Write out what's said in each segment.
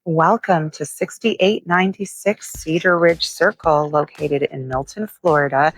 Welcome to 6896 Cedar Ridge Circle, located in Milton, Florida.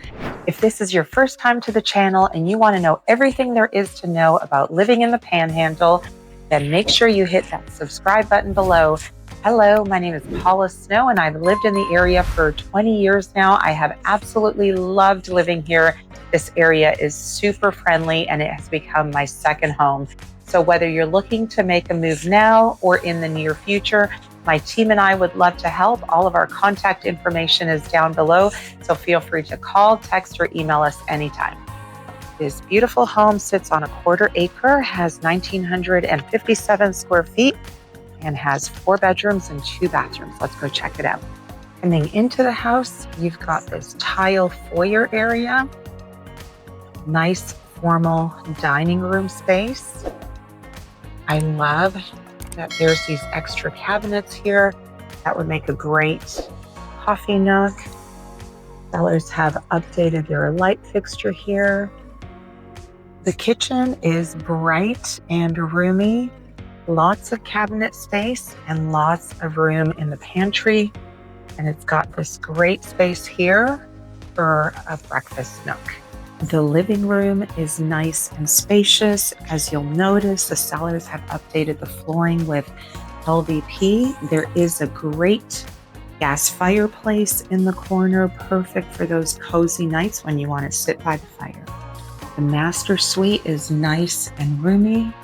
If this is your first time to the channel and you want to know everything there is to know about living in the Panhandle, then make sure you hit that subscribe button below. Hello, my name is Paula Snow and I've lived in the area for 20 years now. I have absolutely loved living here. This area is super friendly and it has become my second home. So whether you're looking to make a move now or in the near future, my team and I would love to help. All of our contact information is down below, so feel free to call, text, or email us anytime. This beautiful home sits on a 1/4 acre, has 1,957 square feet, and has 4 bedrooms and 2 bathrooms. Let's go check it out. Coming into the house, you've got this tile foyer area, nice formal dining room space. I love that there's these extra cabinets here. That would make a great coffee nook. Sellers have updated their light fixture here. The kitchen is bright and roomy. Lots of cabinet space and lots of room in the pantry. And it's got this great space here for a breakfast nook. The living room is nice and spacious. As you'll notice, the sellers have updated the flooring with LVP. There is a great gas fireplace in the corner, perfect for those cozy nights when you want to sit by the fire. The master suite is nice and roomy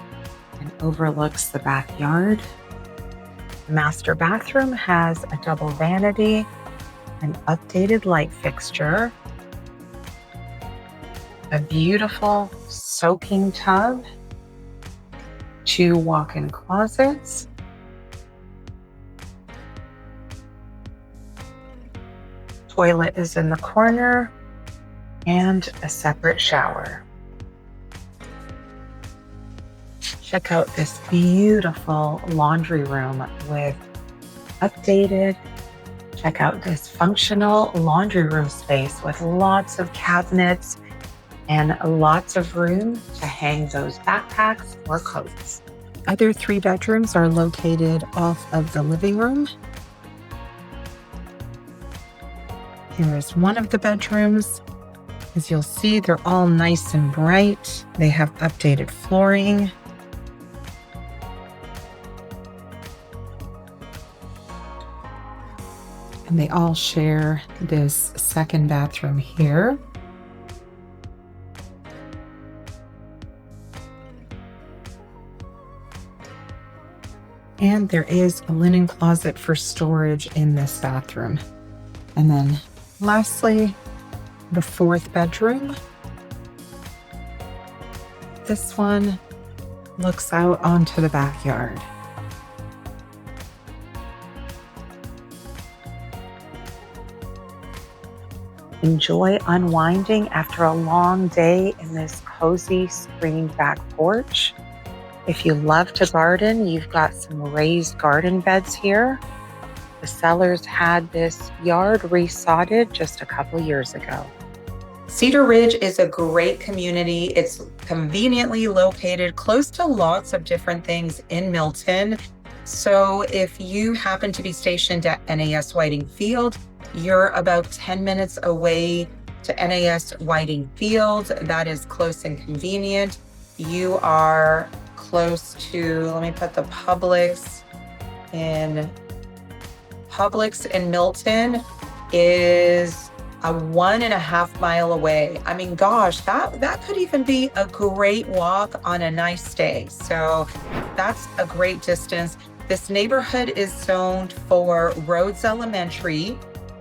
and overlooks the backyard. The master bathroom has a double vanity, an updated light fixture, a beautiful soaking tub, 2 walk-in closets, toilet is in the corner, and a separate shower. Check out this beautiful laundry room with updated. Check out this functional laundry room space with lots of cabinets and lots of room to hang those backpacks or coats. Other 3 bedrooms are located off of the living room. Here is one of the bedrooms. As you'll see, they're all nice and bright. They have updated flooring. And they all share this second bathroom here. And there is a linen closet for storage in this bathroom. And then lastly, the 4th bedroom. This one looks out onto the backyard. Enjoy unwinding after a long day in this cozy screened back porch. If you love to garden, you've got some raised garden beds here. The sellers had this yard resodded just a couple years ago. Cedar Ridge is a great community. It's conveniently located close to lots of different things in Milton. So if you happen to be stationed at NAS Whiting Field, you're about 10 minutes away to NAS Whiting Field. That is close and convenient. You are close to, let me put the Publix in Milton is a 1.5 mile away. I mean, gosh, that could even be a great walk on a nice day. So that's a great distance. This neighborhood is zoned for Rhodes Elementary,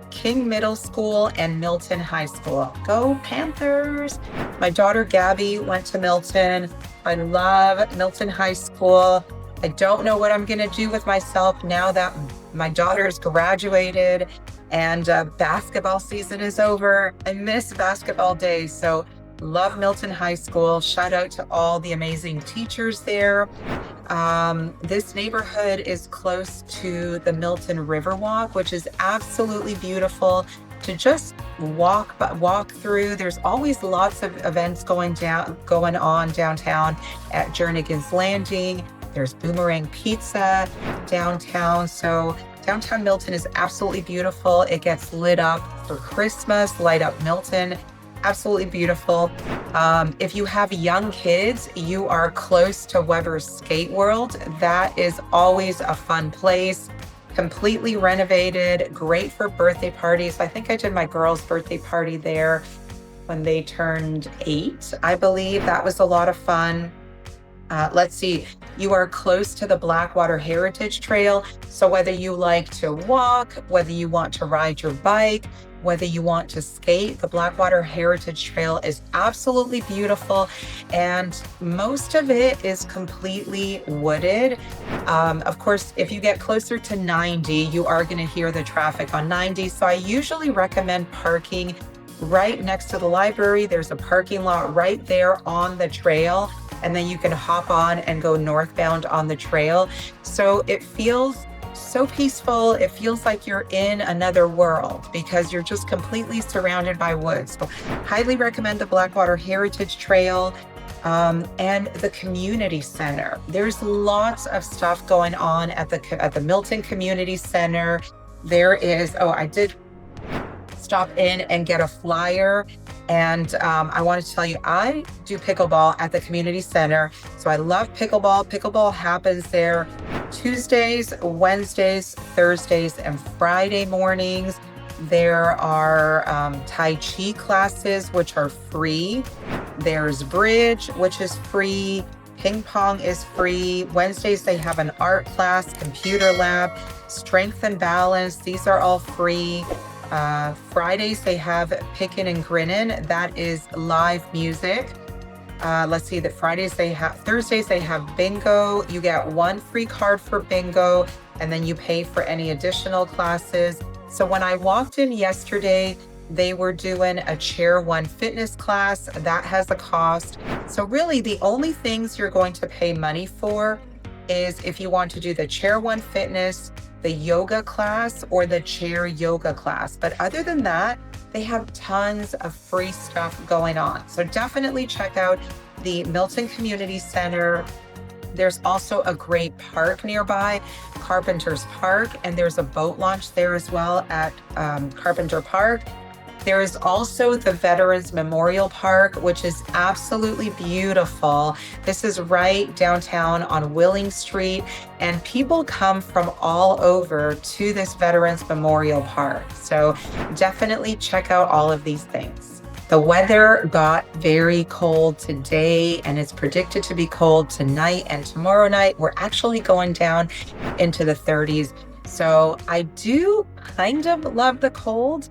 King Middle School, and Milton High School. Go Panthers! My daughter Gabby went to Milton. I love Milton High School. I don't know what I'm gonna do with myself now that my daughter's graduated and basketball season is over. I miss basketball days, so love Milton High School. Shout out to all the amazing teachers there. This neighborhood is close to the Milton Riverwalk, which is absolutely beautiful to just walk through. There's always lots of events going on downtown at Jernigan's Landing. There's Boomerang Pizza downtown. So downtown Milton is absolutely beautiful. It gets lit up for Christmas, light up Milton. Absolutely beautiful. If you have young kids, you are close to Weber's Skate World. That is always a fun place. Completely renovated, great for birthday parties. I think I did my girls' birthday party there when they turned 8, I believe. That was a lot of fun. Let's see, you are close to the Blackwater Heritage Trail. So whether you like to walk, whether you want to ride your bike, whether you want to skate, the Blackwater Heritage Trail is absolutely beautiful. And most of it is completely wooded. Of course, if you get closer to 90, you are gonna hear the traffic on 90. So I usually recommend parking right next to the library. There's a parking lot right there on the trail, and then you can hop on and go northbound on the trail. So it feels so peaceful. It feels like you're in another world because you're just completely surrounded by woods. So highly recommend the Blackwater Heritage Trail and the community center. There's lots of stuff going on at the Milton Community Center. There is, I did stop in and get a flyer. And I want to tell you, I do pickleball at the community center. So I love pickleball. Pickleball happens there Tuesdays, Wednesdays, Thursdays, and Friday mornings. There are Tai Chi classes, which are free. There's bridge, which is free. Ping pong is free. Wednesdays, they have an art class, computer lab, strength and balance. These are all free. Fridays, they have Pickin' and Grinnin'. That is live music. Let's see, Thursdays, they have bingo. You get one free card for bingo, and then you pay for any additional classes. So when I walked in yesterday, they were doing a Chair One fitness class. That has a cost. So really the only things you're going to pay money for is if you want to do the Chair One fitness, the yoga class, or the chair yoga class. But other than that, they have tons of free stuff going on. So definitely check out the Milton Community Center. There's also a great park nearby, Carpenter's Park, and there's a boat launch there as well at Carpenter Park. There is also the Veterans Memorial Park, which is absolutely beautiful. This is right downtown on Willing Street, and people come from all over to this Veterans Memorial Park. So definitely check out all of these things. The weather got very cold today, and it's predicted to be cold tonight and tomorrow night. We're actually going down into the 30s. So I do kind of love the cold,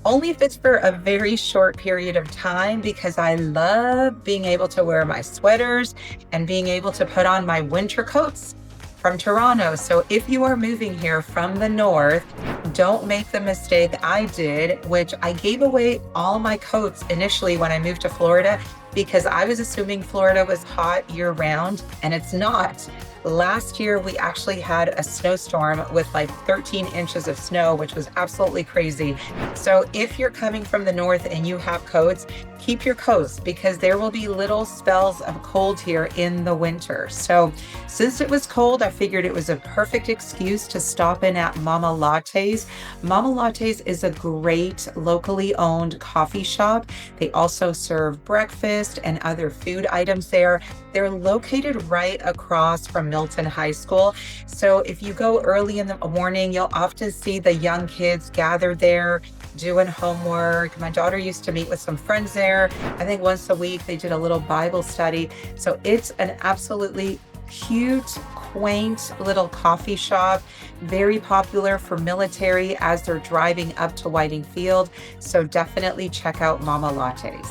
only if it's for a very short period of time, because I love being able to wear my sweaters and being able to put on my winter coats from Toronto. So if you are moving here from the north, don't make the mistake I did, which I gave away all my coats initially when I moved to Florida, because I was assuming Florida was hot year round, and it's not. Last year, we actually had a snowstorm with like 13 inches of snow, which was absolutely crazy. So if you're coming from the north and you have coats, keep your coats, because there will be little spells of cold here in the winter. So since it was cold, I figured it was a perfect excuse to stop in at Mama Latte's. Mama Latte's is a great locally owned coffee shop. They also serve breakfast and other food items there. They're located right across from Milton High School. So if you go early in the morning, you'll often see the young kids gathered there doing homework. My daughter used to meet with some friends there. I think once a week they did a little Bible study. So it's an absolutely cute, quaint little coffee shop, very popular for military as they're driving up to Whiting Field. So definitely check out Mama Latte's.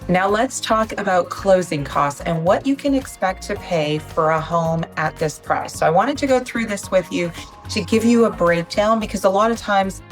Now let's talk about closing costs and what you can expect to pay for a home at this price. So I wanted to go through this with you to give you a breakdown, because a lot of times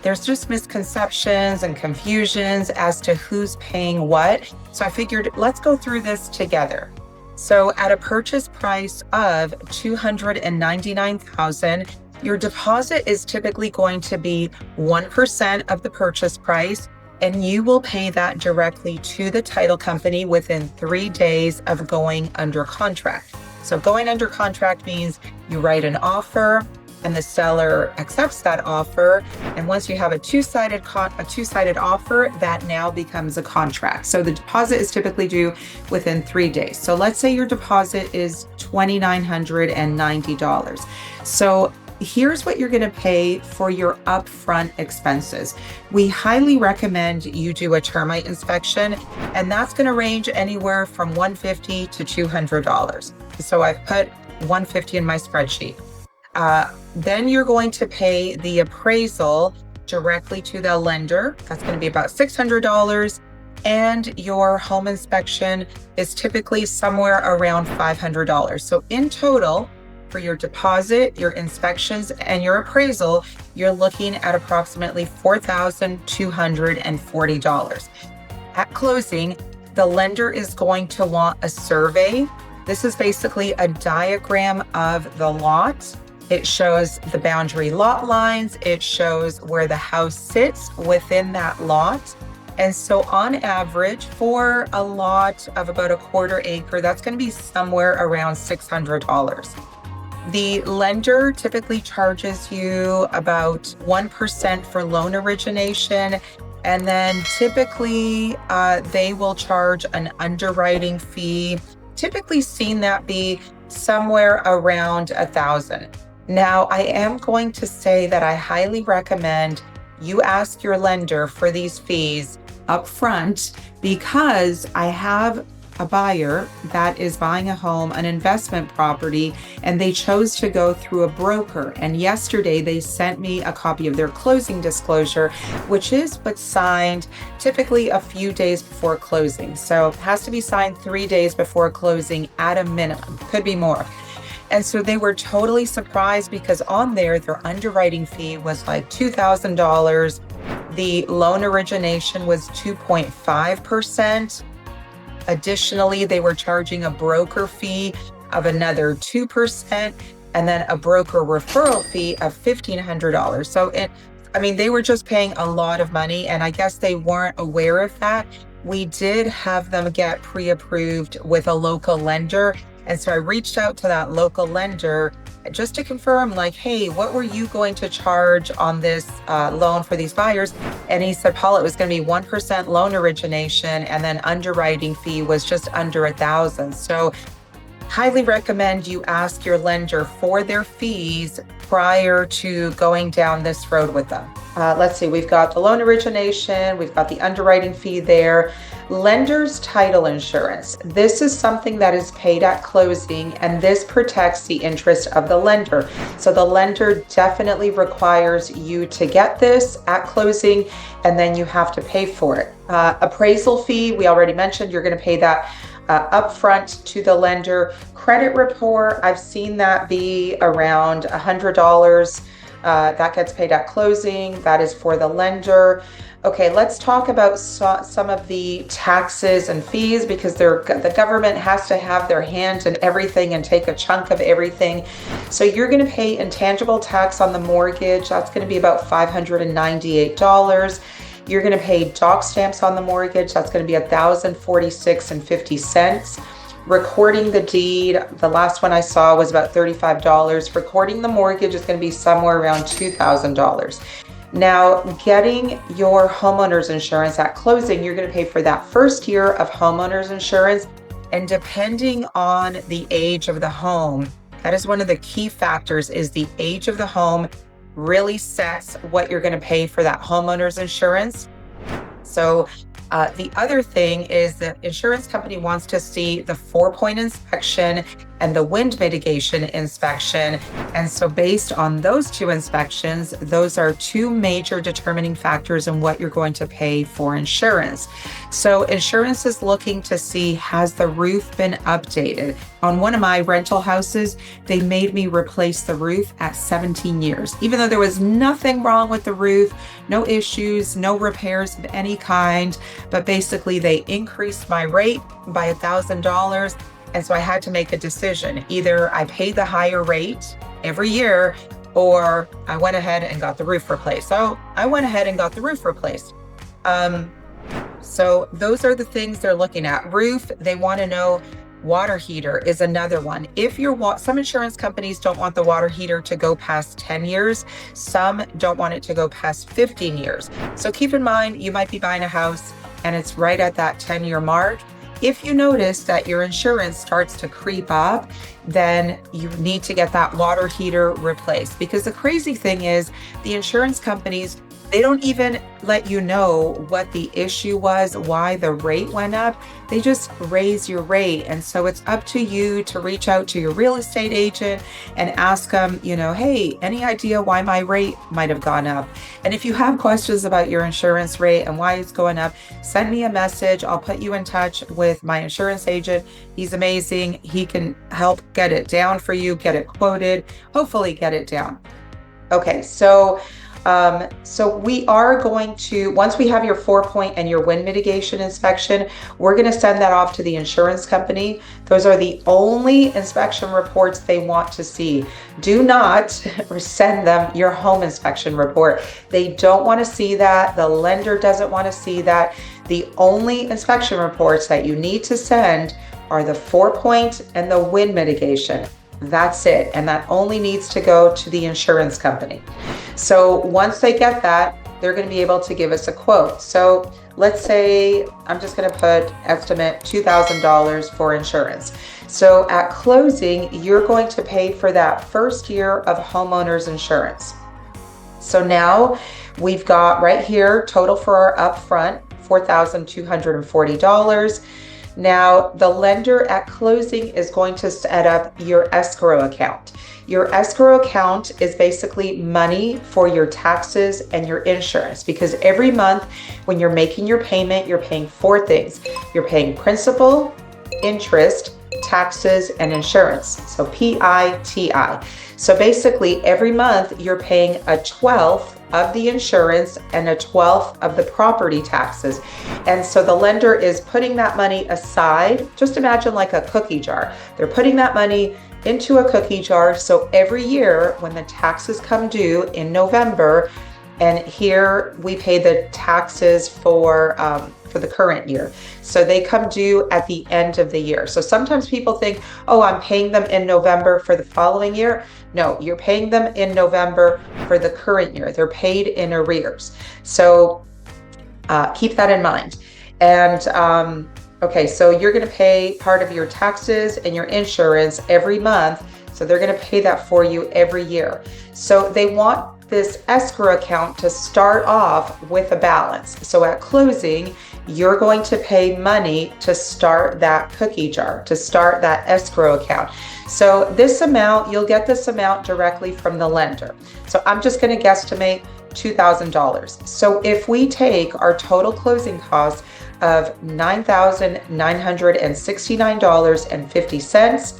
there's just misconceptions and confusions as to who's paying what. So I figured let's go through this together. So at a purchase price of $299,000, your deposit is typically going to be 1% of the purchase price, and you will pay that directly to the title company within 3 days of going under contract. So going under contract means you write an offer and the seller accepts that offer. And once you have a two-sided offer, that now becomes a contract. So the deposit is typically due within 3 days. So let's say your deposit is $2,990. So here's what you're going to pay for your upfront expenses. We highly recommend you do a termite inspection, and that's going to range anywhere from $150 to $200. So I've put $150 in my spreadsheet. Then you're going to pay the appraisal directly to the lender. That's going to be about $600. And your home inspection is typically somewhere around $500. So in total, for your deposit, your inspections, and your appraisal, you're looking at approximately $4,240. At closing, the lender is going to want a survey. This is basically a diagram of the lot. It shows the boundary lot lines. It shows where the house sits within that lot. And so on average, for a lot of about a quarter acre, that's going to be somewhere around $600. The lender typically charges you about 1% for loan origination. And then typically they will charge an underwriting fee, typically seen that be somewhere around $1,000. Now, I am going to say that I highly recommend you ask your lender for these fees up front, because I have a buyer that is buying a home, an investment property, and they chose to go through a broker. And yesterday they sent me a copy of their closing disclosure, which is what's signed typically a few days before closing. So it has to be signed 3 days before closing at a minimum, could be more. And so they were totally surprised because on there, their underwriting fee was like $2,000. The loan origination was 2.5%. Additionally, they were charging a broker fee of another 2% and then a broker referral fee of $1,500. So they were just paying a lot of money, and I guess they weren't aware of that. We did have them get pre-approved with a local lender. And so I reached out to that local lender just to confirm, like, hey, what were you going to charge on this loan for these buyers? And he said, Paula, it was going to be 1% loan origination, and then underwriting fee was just under $1,000. So highly recommend you ask your lender for their fees prior to going down this road with them. Let's see, we've got the loan origination, we've got the underwriting fee there. Lender's title insurance. This is something that is paid at closing, and this protects the interest of the lender. So the lender definitely requires you to get this at closing, and then you have to pay for it. Appraisal fee, we already mentioned, you're going to pay that upfront to the lender. Credit report, I've seen that be around $100. That gets paid at closing. That is for the lender. Okay, let's talk about some of the taxes and fees, because the government has to have their hand in everything and take a chunk of everything. So you're going to pay intangible tax on the mortgage. That's going to be about $598. You're going to pay doc stamps on the mortgage. That's going to be $1,046.50. Recording the deed, the last one I saw was about $35. Recording the mortgage is going to be somewhere around $2,000. Now, getting your homeowner's insurance at closing, you're going to pay for that first year of homeowner's insurance. And depending on the age of the home, that is one of the key factors, is the age of the home really sets what you're going to pay for that homeowner's insurance. So the other thing is the insurance company wants to see the 4-point inspection and the wind mitigation inspection. And so based on those two inspections, those are two major determining factors in what you're going to pay for insurance. So insurance is looking to see, has the roof been updated? On one of my rental houses, they made me replace the roof at 17 years, even though there was nothing wrong with the roof, no issues, no repairs of any kind. But basically they increased my rate by $1,000. And so I had to make a decision. Either I pay the higher rate every year, or I went ahead and got the roof replaced. So I went ahead and got the roof replaced. So those are the things they're looking at. Roof, they want to know Water heater is another one. If some insurance companies don't want the water heater to go past 10 years, some don't want it to go past 15 years. So keep in mind, you might be buying a house and it's right at that 10-year mark. If you notice that your insurance starts to creep up, then you need to get that water heater replaced. Because the crazy thing is, the insurance companies, they don't even let you know what the issue was, why the rate went up. They just raise your rate. And so it's up to you to reach out to your real estate agent and ask them, hey, any idea why my rate might have gone up? And if you have questions about your insurance rate and why it's going up, send me a message. I'll put you in touch with my insurance agent. He's amazing. He can help get it down for you, get it quoted, hopefully get it down. Okay, so we are going to, once we have your 4-point and your wind mitigation inspection, we're going to send that off to the insurance company. Those are the only inspection reports they want to see. Do not send them your home inspection report. They don't want to see that. The lender doesn't want to see that. The only inspection reports that you need to send are the 4-point and the wind mitigation. That's it. And that only needs to go to the insurance company. So once they get that, they're going to be able to give us a quote. So let's say I'm just going to put estimate $2,000 for insurance. So at closing, you're going to pay for that first year of homeowner's insurance. So now we've got right here total for our upfront, $4,240. Now, the lender at closing is going to set up your escrow account. Your escrow account is basically money for your taxes and your insurance, because every month when you're making your payment, you're paying 4 things. You're paying principal, interest, taxes, and insurance. So PITI. So basically every month you're paying a 12th of the insurance and a 12th of the property taxes. And so the lender is putting that money aside. Just imagine like a cookie jar. They're putting that money into a cookie jar. So every year when the taxes come due in November, and here we pay the taxes for the current year. So they come due at the end of the year. So sometimes people think, oh, I'm paying them in November for the following year. No, you're paying them in November for the current year. They're paid in arrears. So keep that in mind. And okay, so you're going to pay part of your taxes and your insurance every month. So they're going to pay that for you every year. So they want this escrow account to start off with a balance. So at closing, you're going to pay money to start that cookie jar, to start that escrow account. So this amount, you'll get this amount directly from the lender. So I'm just going to guesstimate $2,000. So if we take our total closing cost of $9,969.50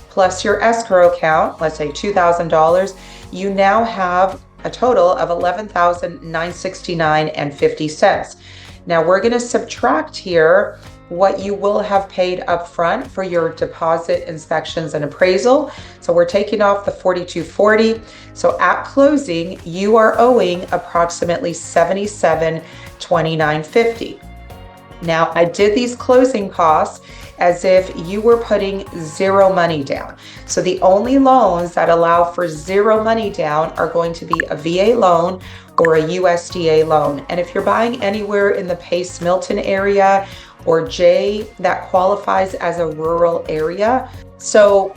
plus your escrow account, let's say $2,000, you now have a total of $11,969.50. Now we're going to subtract here what you will have paid up front for your deposit, inspections, and appraisal. So we're taking off the $4,240. So at closing, you are owing approximately $77,2950. Now I did these closing costs as if you were putting zero money down. So the only loans that allow for zero money down are going to be a VA loan or a USDA loan. And if you're buying anywhere in the Pace Milton area or J, that qualifies as a rural area. So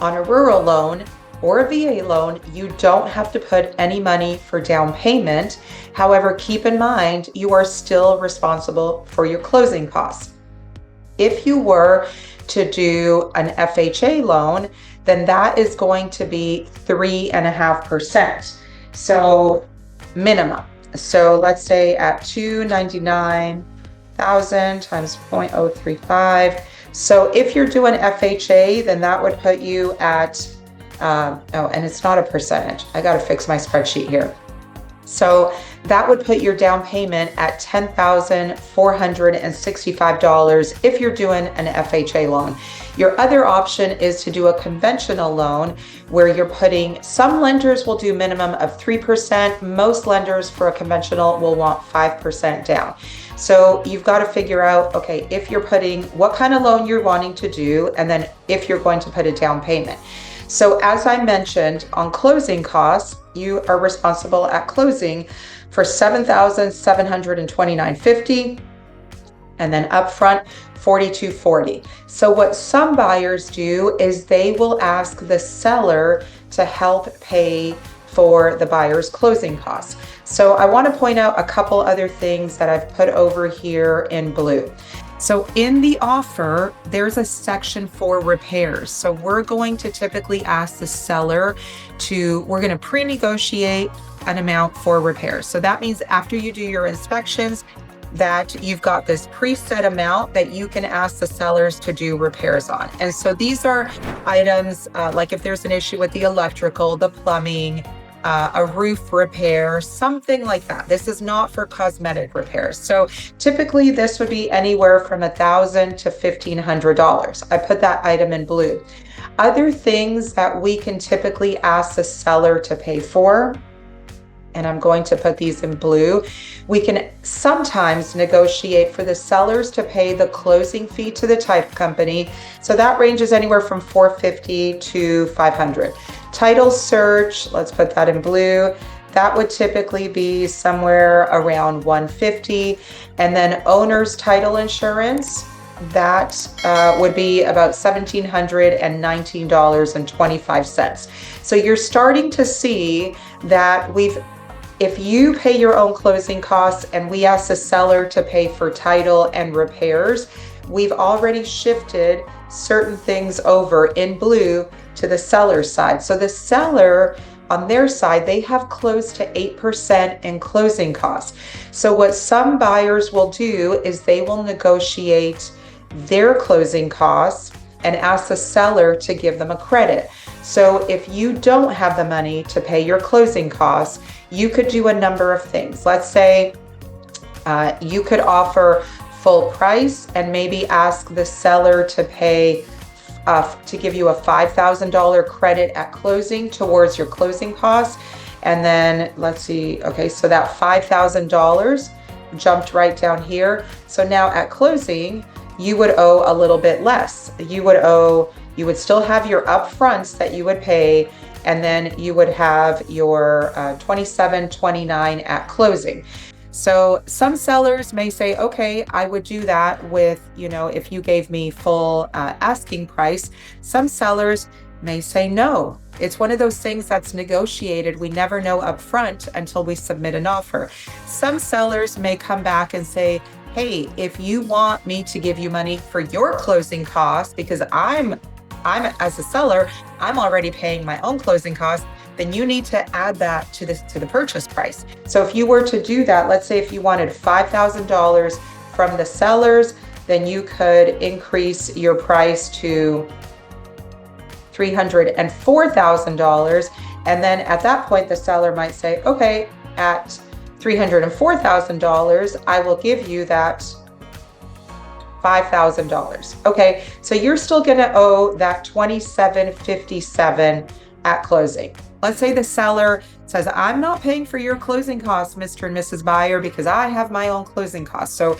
on a rural loan or a VA loan, you don't have to put any money for down payment. However, keep in mind, you are still responsible for your closing costs. If you were to do an FHA loan, then that is going to be 3.5%. So minimum. So let's say at $299,000 times 0.035. So if you're doing FHA, then that would put you at, and it's not a percentage. I got to fix my spreadsheet here. So that would put your down payment at $10,465 if you're doing an FHA loan. Your other option is to do a conventional loan where you're putting, some lenders will do minimum of 3%. Most lenders for a conventional will want 5% down. So you've got to figure out, okay, if you're putting, what kind of loan you're wanting to do, and then if you're going to put a down payment. So as I mentioned, on closing costs, you are responsible at closing for $7,729.50, and then upfront $4,240. So what some buyers do is they will ask the seller to help pay for the buyer's closing costs. So I want to point out a couple other things that I've put over here in blue. So in the offer, there's a section for repairs. So we're going to typically ask the seller we're going to pre-negotiate an amount for repairs. So that means after you do your inspections, that you've got this preset amount that you can ask the sellers to do repairs on. And so these are items like if there's an issue with the electrical, the plumbing, a roof repair, something like that. This is not for cosmetic repairs. So typically this would be anywhere from $1,000 to $1,500. I put that item in blue. Other things that we can typically ask the seller to pay for, and I'm going to put these in blue. We can sometimes negotiate for the sellers to pay the closing fee to the title company. So that ranges anywhere from $450 to $500. Title search, let's put that in blue. That would typically be somewhere around $150. And then owner's title insurance, that would be about $1,719.25. So you're starting to see that if you pay your own closing costs and we ask the seller to pay for title and repairs, we've already shifted certain things over in blue to the seller's side. So the seller on their side, they have close to 8% in closing costs. So what some buyers will do is they will negotiate their closing costs and ask the seller to give them a credit. So if you don't have the money to pay your closing costs, you could do a number of things. Let's say you could offer full price and maybe ask the seller to pay to give you a $5,000 credit at closing towards your closing costs. And then let's see, okay, so that $5,000 jumped right down here. So now at closing, you would owe a little bit less. You would still have your upfronts that you would pay, and then you would have your $2,729 at closing. So some sellers may say, okay, I would do that with, if you gave me full asking price. Some sellers may say no. It's one of those things that's negotiated. We never know upfront until we submit an offer. Some sellers may come back and say, hey, if you want me to give you money for your closing costs, because I'm as a seller, I'm already paying my own closing costs, then you need to add that to the purchase price. So if you were to do that, let's say if you wanted $5,000 from the sellers, then you could increase your price to $304,000. And then at that point, the seller might say, okay, at $304,000, I will give you that $5,000. Okay, so you're still going to owe that $2,757 at closing. Let's say the seller says, I'm not paying for your closing costs, Mr. and Mrs. Buyer, because I have my own closing costs. So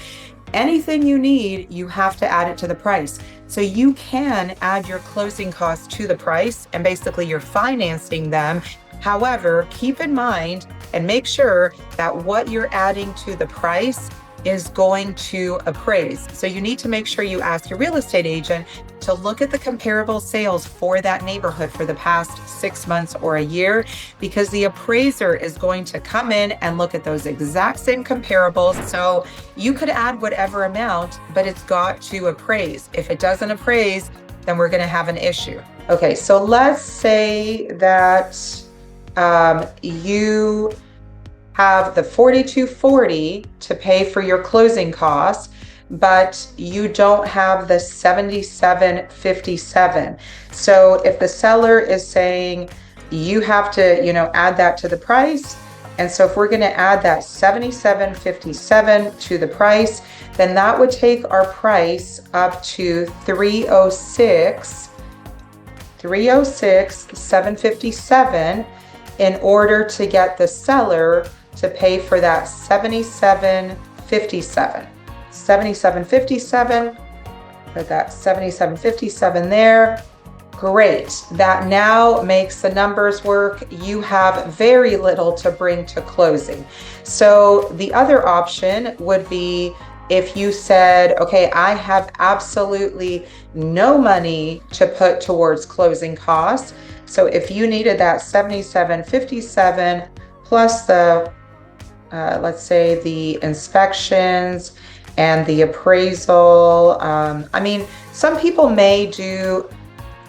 anything you need, you have to add it to the price. So you can add your closing costs to the price and basically you're financing them. However, keep in mind and make sure that what you're adding to the price is going to appraise. So you need to make sure you ask your real estate agent to look at the comparable sales for that neighborhood for the past 6 months or a year, because the appraiser is going to come in and look at those exact same comparables. So you could add whatever amount, but it's got to appraise. If it doesn't appraise, then we're going to have an issue. Okay, so let's say that you have the $4,240 to pay for your closing costs, but you don't have the $7,757. So if the seller is saying you have to, add that to the price, and so if we're going to add that $7,757 to the price, then that would take our price up to 306,757 in order to get the seller to pay for that 7757. Put that 7757 there. Great. That now makes the numbers work. You have very little to bring to closing. So the other option would be if you said, okay, I have absolutely no money to put towards closing costs. So if you needed that 7757 plus the, let's say the inspections and the appraisal. I mean, some people may do,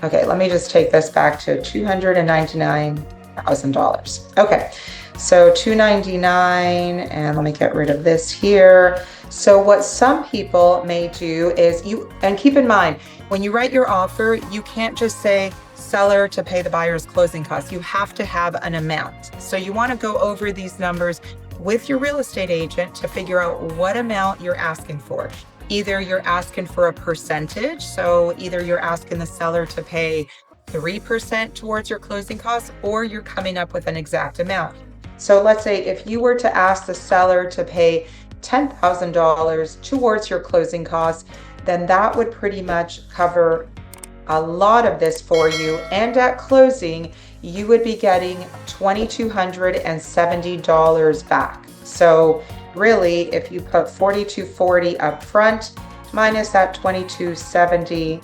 okay, let me just take this back to $299,000. Okay, so $299, and let me get rid of this here. So what some people may do is and keep in mind, when you write your offer, you can't just say seller to pay the buyer's closing costs. You have to have an amount. So you want to go over these numbers with your real estate agent to figure out what amount you're asking for. Either you're asking for a percentage, so either you're asking the seller to pay 3% towards your closing costs, or you're coming up with an exact amount. So let's say if you were to ask the seller to pay $10,000 towards your closing costs, then that would pretty much cover a lot of this for you. And at closing, you would be getting $2,270 back. So really, if you put $4,240 up front minus that $2,270,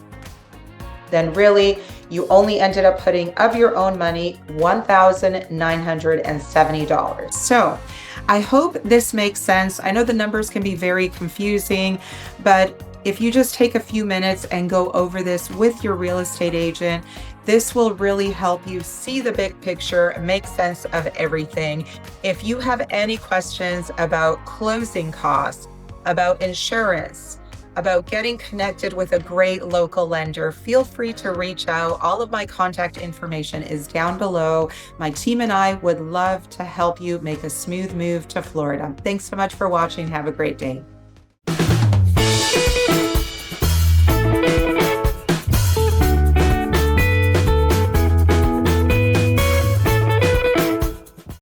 then really you only ended up putting of your own money $1,970. So I hope this makes sense. I know the numbers can be very confusing, but if you just take a few minutes and go over this with your real estate agent, this will really help you see the big picture, make sense of everything. If you have any questions about closing costs, about insurance, about getting connected with a great local lender, feel free to reach out. All of my contact information is down below. My team and I would love to help you make a smooth move to Florida. Thanks so much for watching. Have a great day.